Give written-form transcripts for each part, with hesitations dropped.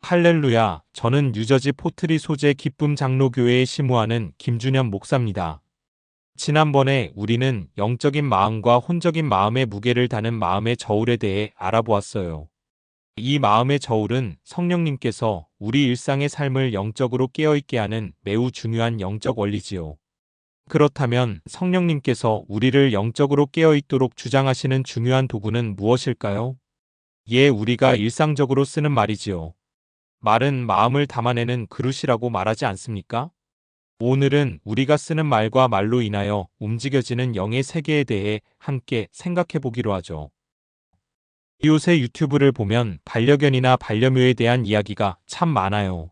할렐루야, 저는 뉴저지 포트리 소재 기쁨 장로교회에 심우하는 김준현 목사입니다. 지난번에 우리는 영적인 마음과 혼적인 마음의 무게를 다는 마음의 저울에 대해 알아보았어요. 이 마음의 저울은 성령님께서 우리 일상의 삶을 영적으로 깨어있게 하는 매우 중요한 영적 원리지요. 그렇다면 성령님께서 우리를 영적으로 깨어있도록 주장하시는 중요한 도구는 무엇일까요? 우리가 일상적으로 쓰는 말이지요. 말은 마음을 담아내는 그릇이라고 말하지 않습니까? 오늘은 우리가 쓰는 말과 말로 인하여 움직여지는 영의 세계에 대해 함께 생각해 보기로 하죠. 요새 유튜브를 보면 반려견이나 반려묘에 대한 이야기가 참 많아요.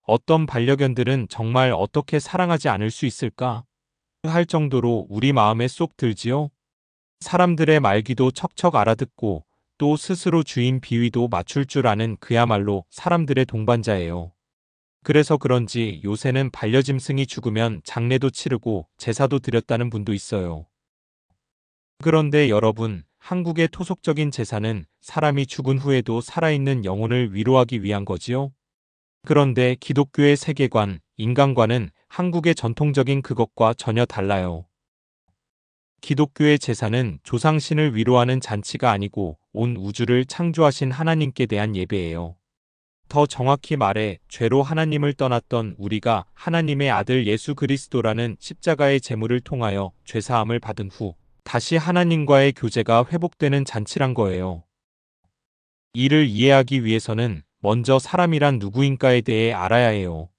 어떤 반려견들은 정말 어떻게 사랑하지 않을 수 있을까? 할 정도로 우리 마음에 쏙 들지요? 사람들의 말귀도 척척 알아듣고 또 스스로 주인 비위도 맞출 줄 아는 그야말로 사람들의 동반자예요. 그래서 그런지 요새는 반려짐승이 죽으면 장례도 치르고 제사도 드렸다는 분도 있어요. 그런데 여러분, 한국의 토속적인 제사는 사람이 죽은 후에도 살아있는 영혼을 위로하기 위한 거지요? 그런데 기독교의 세계관, 인간관은 한국의 전통적인 그것과 전혀 달라요. 기독교의 제사는 조상신을 위로하는 잔치가 아니고 온 우주를 창조하신 하나님께 대한 예배예요. 더 정확히 말해 죄로 하나님을 떠났던 우리가 하나님의 아들 예수 그리스도라는 십자가의 제물을 통하여 죄사함을 받은 후 다시 하나님과의 교제가 회복되는 잔치란 거예요. 이를 이해하기 위해서는 먼저 사람이란 누구인가에 대해 알아야 해요.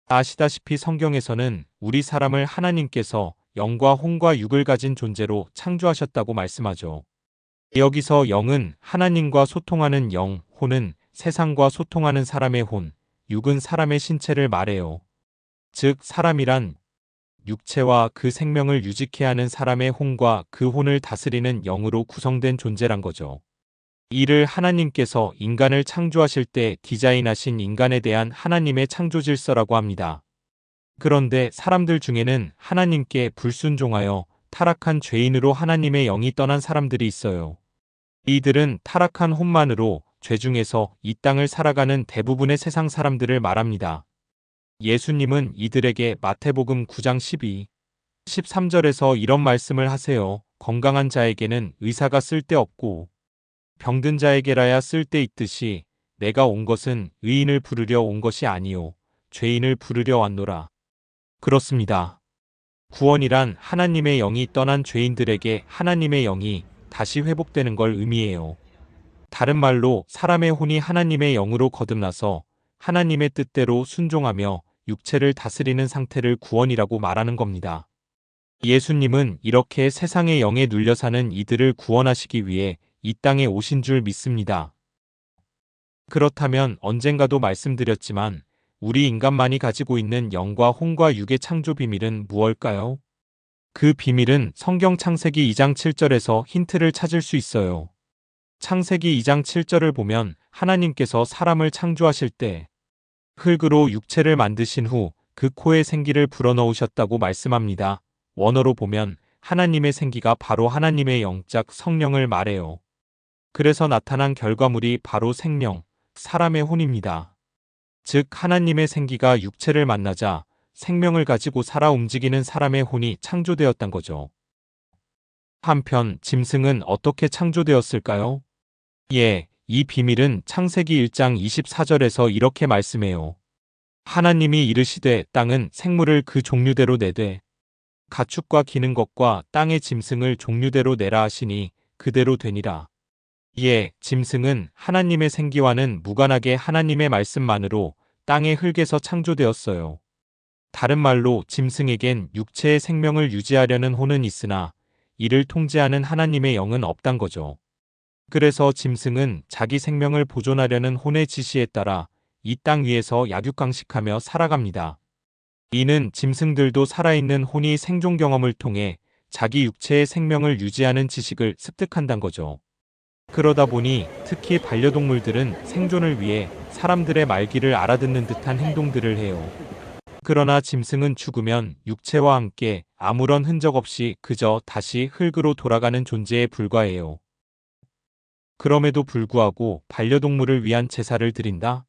아시다시피 성경에서는 우리 사람을 하나님께서 영과 혼과 육을 가진 존재로 창조하셨다고 말씀하죠. 여기서 영은 하나님과 소통하는 영, 혼은 세상과 소통하는 사람의 혼, 육은 사람의 신체를 말해요. 즉 사람이란 육체와 그 생명을 유지케 하는 사람의 혼과 그 혼을 다스리는 영으로 구성된 존재란 거죠. 이를 하나님께서 인간을 창조하실 때 디자인하신 인간에 대한 하나님의 창조 질서라고 합니다. 그런데 사람들 중에는 하나님께 불순종하여 타락한 죄인으로 하나님의 영이 떠난 사람들이 있어요. 이들은 타락한 혼만으로 죄 중에서 이 땅을 살아가는 대부분의 세상 사람들을 말합니다. 예수님은 이들에게 마태복음 9장 12, 13절에서 이런 말씀을 하세요. 건강한 자에게는 의사가 쓸데없고 병든 자에게라야 쓸데있듯이 내가 온 것은 의인을 부르려 온 것이 아니요 죄인을 부르려 왔노라. 그렇습니다. 구원이란 하나님의 영이 떠난 죄인들에게 하나님의 영이 다시 회복되는 걸 의미해요. 다른 말로 사람의 혼이 하나님의 영으로 거듭나서 하나님의 뜻대로 순종하며 육체를 다스리는 상태를 구원이라고 말하는 겁니다. 예수님은 이렇게 세상의 영에 눌려 사는 이들을 구원하시기 위해 이 땅에 오신 줄 믿습니다. 그렇다면 언젠가도 말씀드렸지만 우리 인간만이 가지고 있는 영과 혼과 육의 창조 비밀은 무엇일까요? 그 비밀은 성경 창세기 2장 7절에서 힌트를 찾을 수 있어요. 창세기 2장 7절을 보면 하나님께서 사람을 창조하실 때 흙으로 육체를 만드신 후 그 코에 생기를 불어넣으셨다고 말씀합니다. 원어로 보면 하나님의 생기가 바로 하나님의 영적 성령을 말해요. 그래서 나타난 결과물이 바로 생명, 사람의 혼입니다. 즉 하나님의 생기가 육체를 만나자 생명을 가지고 살아 움직이는 사람의 혼이 창조되었단 거죠. 한편 짐승은 어떻게 창조되었을까요? 이 비밀은 창세기 1장 24절에서 이렇게 말씀해요. 하나님이 이르시되 땅은 생물을 그 종류대로 내되 가축과 기는 것과 땅의 짐승을 종류대로 내라 하시니 그대로 되니라. 짐승은 하나님의 생기와는 무관하게 하나님의 말씀만으로 땅의 흙에서 창조되었어요. 다른 말로 짐승에겐 육체의 생명을 유지하려는 혼은 있으나 이를 통제하는 하나님의 영은 없단 거죠. 그래서 짐승은 자기 생명을 보존하려는 혼의 지시에 따라 이 땅 위에서 약육강식하며 살아갑니다. 이는 짐승들도 살아있는 혼이 생존 경험을 통해 자기 육체의 생명을 유지하는 지식을 습득한단 거죠. 그러다 보니 특히 반려동물들은 생존을 위해 사람들의 말귀를 알아듣는 듯한 행동들을 해요. 그러나 짐승은 죽으면 육체와 함께 아무런 흔적 없이 그저 다시 흙으로 돌아가는 존재에 불과해요. 그럼에도 불구하고 반려동물을 위한 제사를 드린다?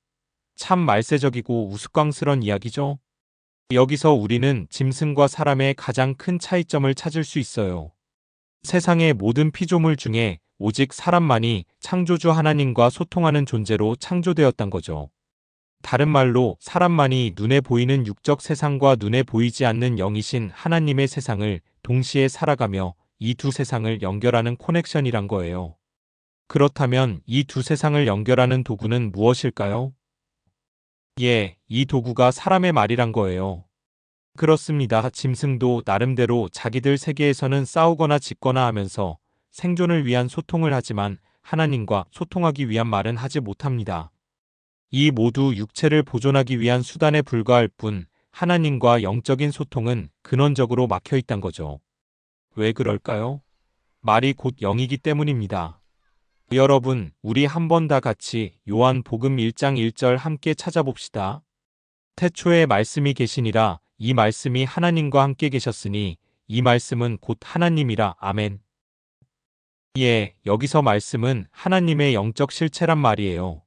참 말세적이고 우스꽝스런 이야기죠? 여기서 우리는 짐승과 사람의 가장 큰 차이점을 찾을 수 있어요. 세상의 모든 피조물 중에 오직 사람만이 창조주 하나님과 소통하는 존재로 창조되었단 거죠. 다른 말로 사람만이 눈에 보이는 육적 세상과 눈에 보이지 않는 영이신 하나님의 세상을 동시에 살아가며 이 두 세상을 연결하는 커넥션이란 거예요. 그렇다면 이 두 세상을 연결하는 도구는 무엇일까요? 예, 이 도구가 사람의 말이란 거예요. 그렇습니다. 짐승도 나름대로 자기들 세계에서는 싸우거나 짖거나 하면서 생존을 위한 소통을 하지만 하나님과 소통하기 위한 말은 하지 못합니다. 이 모두 육체를 보존하기 위한 수단에 불과할 뿐 하나님과 영적인 소통은 근원적으로 막혀 있단 거죠. 왜 그럴까요? 말이 곧 영이기 때문입니다. 여러분, 우리 한번 다 같이 요한복음 1장 1절 함께 찾아봅시다. 태초에 말씀이 계시니라. 이 말씀이 하나님과 함께 계셨으니 이 말씀은 곧 하나님이라. 아멘. 예, 여기서 말씀은 하나님의 영적 실체란 말이에요.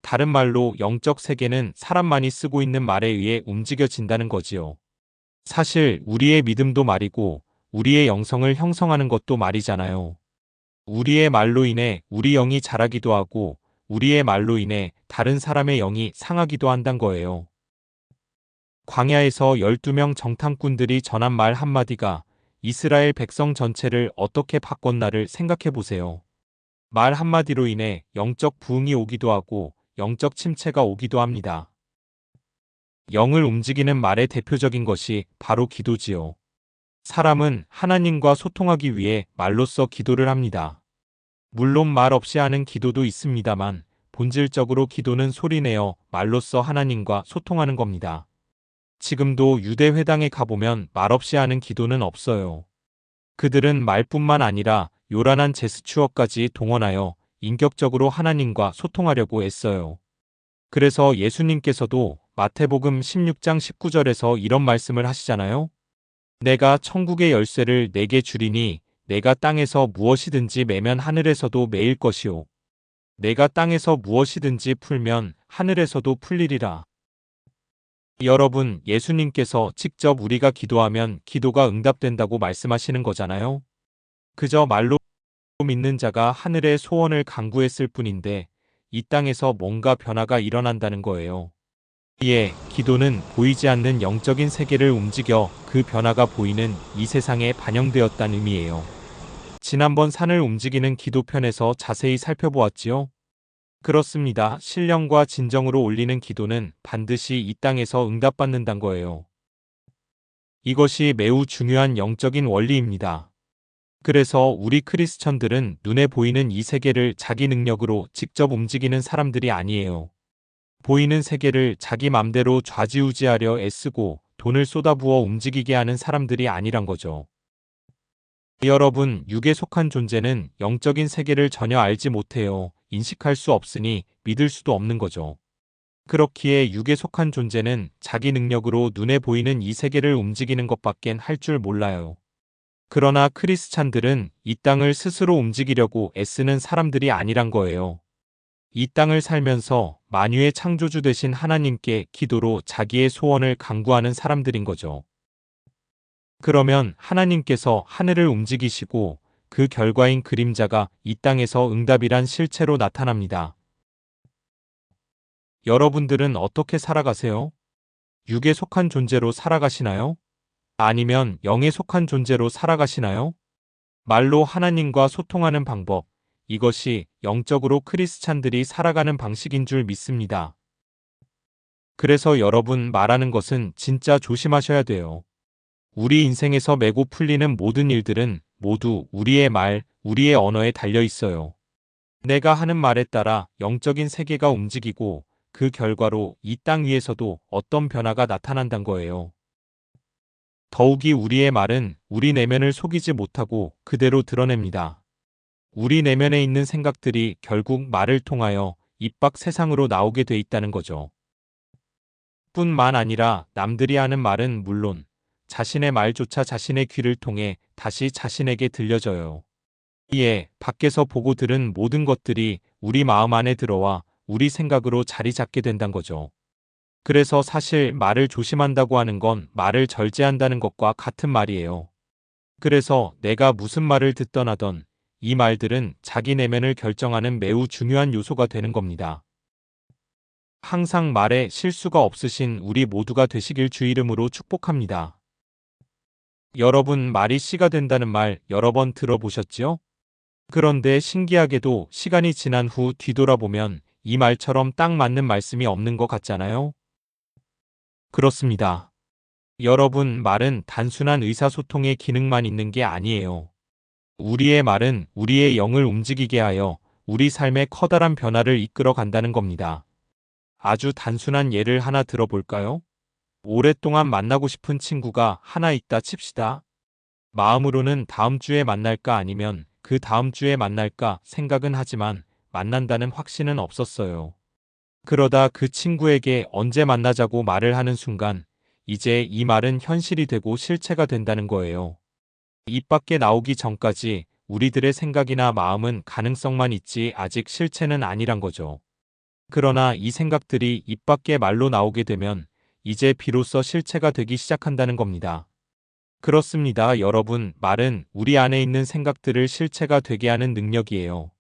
다른 말로 영적 세계는 사람만이 쓰고 있는 말에 의해 움직여진다는 거지요. 사실 우리의 믿음도 말이고 우리의 영성을 형성하는 것도 말이잖아요. 우리의 말로 인해 우리 영이 자라기도 하고 우리의 말로 인해 다른 사람의 영이 상하기도 한단 거예요. 광야에서 12명 정탐꾼들이 전한 말 한마디가 이스라엘 백성 전체를 어떻게 바꿨나를 생각해 보세요. 말 한마디로 인해 영적 부흥이 오기도 하고 영적 침체가 오기도 합니다. 영을 움직이는 말의 대표적인 것이 바로 기도지요. 사람은 하나님과 소통하기 위해 말로써 기도를 합니다. 물론 말 없이 하는 기도도 있습니다만 본질적으로 기도는 소리내어 말로써 하나님과 소통하는 겁니다. 지금도 유대 회당에 가보면 말없이 하는 기도는 없어요. 그들은 말뿐만 아니라 요란한 제스처까지 동원하여 인격적으로 하나님과 소통하려고 애써요. 그래서 예수님께서도 마태복음 16장 19절에서 이런 말씀을 하시잖아요. 내가 천국의 열쇠를 내게 주리니 내가 땅에서 무엇이든지 매면 하늘에서도 매일 것이요. 내가 땅에서 무엇이든지 풀면 하늘에서도 풀리리라. 여러분, 예수님께서 직접 우리가 기도하면 기도가 응답된다고 말씀하시는 거잖아요. 그저 말로 믿는 자가 하늘의 소원을 간구했을 뿐인데 이 땅에서 뭔가 변화가 일어난다는 거예요. 이에 기도는 보이지 않는 영적인 세계를 움직여 그 변화가 보이는 이 세상에 반영되었다는 의미예요. 지난번 산을 움직이는 기도편에서 자세히 살펴보았지요. 그렇습니다. 신령과 진정으로 올리는 기도는 반드시 이 땅에서 응답받는다는 거예요. 이것이 매우 중요한 영적인 원리입니다. 그래서 우리 크리스천들은 눈에 보이는 이 세계를 자기 능력으로 직접 움직이는 사람들이 아니에요. 보이는 세계를 자기 맘대로 좌지우지하려 애쓰고 돈을 쏟아부어 움직이게 하는 사람들이 아니란 거죠. 여러분, 육에 속한 존재는 영적인 세계를 전혀 알지 못해요. 인식할 수 없으니 믿을 수도 없는 거죠. 그렇기에 육에 속한 존재는 자기 능력으로 눈에 보이는 이 세계를 움직이는 것밖엔 할 줄 몰라요. 그러나 크리스찬들은 이 땅을 스스로 움직이려고 애쓰는 사람들이 아니란 거예요. 이 땅을 살면서 만유의 창조주 되신 하나님께 기도로 자기의 소원을 간구하는 사람들인 거죠. 그러면 하나님께서 하늘을 움직이시고 그 결과인 그림자가 이 땅에서 응답이란 실체로 나타납니다. 여러분들은 어떻게 살아가세요? 육에 속한 존재로 살아가시나요? 아니면 영에 속한 존재로 살아가시나요? 말로 하나님과 소통하는 방법, 이것이 영적으로 크리스찬들이 살아가는 방식인 줄 믿습니다. 그래서 여러분, 말하는 것은 진짜 조심하셔야 돼요. 우리 인생에서 메고 풀리는 모든 일들은 모두 우리의 말, 우리의 언어에 달려 있어요. 내가 하는 말에 따라 영적인 세계가 움직이고 그 결과로 이 땅 위에서도 어떤 변화가 나타난다는 거예요. 더욱이 우리의 말은 우리 내면을 속이지 못하고 그대로 드러냅니다. 우리 내면에 있는 생각들이 결국 말을 통하여 입 밖 세상으로 나오게 돼 있다는 거죠. 뿐만 아니라 남들이 하는 말은 물론 자신의 말조차 자신의 귀를 통해 다시 자신에게 들려져요. 이에 밖에서 보고 들은 모든 것들이 우리 마음 안에 들어와 우리 생각으로 자리 잡게 된다는 거죠. 그래서 사실 말을 조심한다고 하는 건 말을 절제한다는 것과 같은 말이에요. 그래서 내가 무슨 말을 듣던 하던 이 말들은 자기 내면을 결정하는 매우 중요한 요소가 되는 겁니다. 항상 말에 실수가 없으신 우리 모두가 되시길 주 이름으로 축복합니다. 여러분, 말이 씨가 된다는 말 여러 번 들어보셨지요? 그런데 신기하게도 시간이 지난 후 뒤돌아보면 이 말처럼 딱 맞는 말씀이 없는 것 같잖아요? 그렇습니다. 여러분, 말은 단순한 의사소통의 기능만 있는 게 아니에요. 우리의 말은 우리의 영을 움직이게 하여 우리 삶에 커다란 변화를 이끌어 간다는 겁니다. 아주 단순한 예를 하나 들어볼까요? 오랫동안 만나고 싶은 친구가 하나 있다 칩시다. 마음으로는 다음 주에 만날까 아니면 그 다음 주에 만날까 생각은 하지만 만난다는 확신은 없었어요. 그러다 그 친구에게 언제 만나자고 말을 하는 순간 이제 이 말은 현실이 되고 실체가 된다는 거예요. 입 밖에 나오기 전까지 우리들의 생각이나 마음은 가능성만 있지 아직 실체는 아니란 거죠. 그러나 이 생각들이 입 밖에 말로 나오게 되면 이제 비로소 실체가 되기 시작한다는 겁니다. 그렇습니다. 여러분, 말은 우리 안에 있는 생각들을 실체가 되게 하는 능력이에요.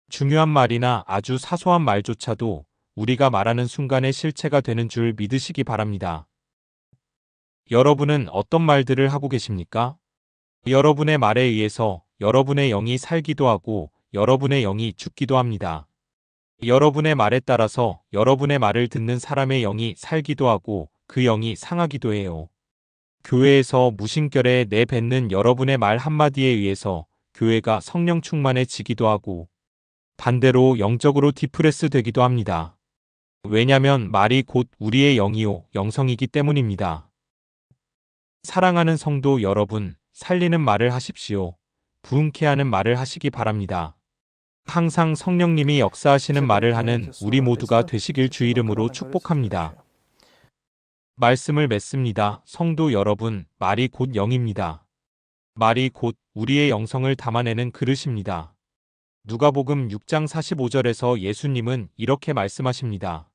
중요한 말이나 아주 사소한 말조차도 우리가 말하는 순간에 실체가 되는 줄 믿으시기 바랍니다. 여러분은 어떤 말들을 하고 계십니까? 여러분의 말에 의해서 여러분의 영이 살기도 하고 여러분의 영이 죽기도 합니다. 여러분의 말에 따라서 여러분의 말을 듣는 사람의 영이 살기도 하고 그 영이 상하기도 해요. 교회에서 무심결에 내뱉는 여러분의 말 한마디에 의해서 교회가 성령 충만해지기도 하고 반대로 영적으로 디프레스 되기도 합니다. 왜냐면 말이 곧 우리의 영이요 영성이기 때문입니다. 사랑하는 성도 여러분, 살리는 말을 하십시오. 부흥케 하는 말을 하시기 바랍니다. 항상 성령님이 역사하시는 말을 하는 우리 모두가 되시길 주 이름으로 축복합니다. 말씀을 맺습니다. 성도 여러분, 말이 곧 영입니다. 말이 곧 우리의 영성을 담아내는 그릇입니다. 누가복음 6장 45절에서 예수님은 이렇게 말씀하십니다.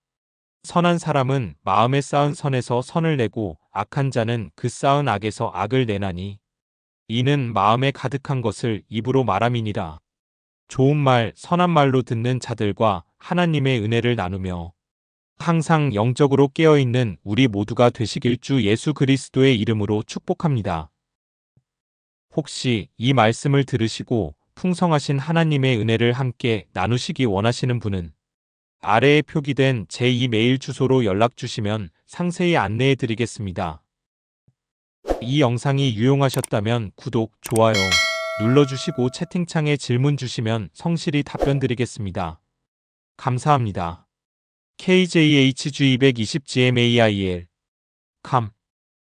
선한 사람은 마음에 쌓은 선에서 선을 내고 악한 자는 그 쌓은 악에서 악을 내나니 이는 마음에 가득한 것을 입으로 말함이니라. 좋은 말, 선한 말로 듣는 자들과 하나님의 은혜를 나누며 항상 영적으로 깨어있는 우리 모두가 되시길 주 예수 그리스도의 이름으로 축복합니다. 혹시 이 말씀을 들으시고 풍성하신 하나님의 은혜를 함께 나누시기 원하시는 분은 아래에 표기된 제 이메일 주소로 연락 주시면 상세히 안내해 드리겠습니다. 이 영상이 유용하셨다면 구독, 좋아요 눌러주시고 채팅창에 질문 주시면 성실히 답변 드리겠습니다. 감사합니다. KJHG220GMAIL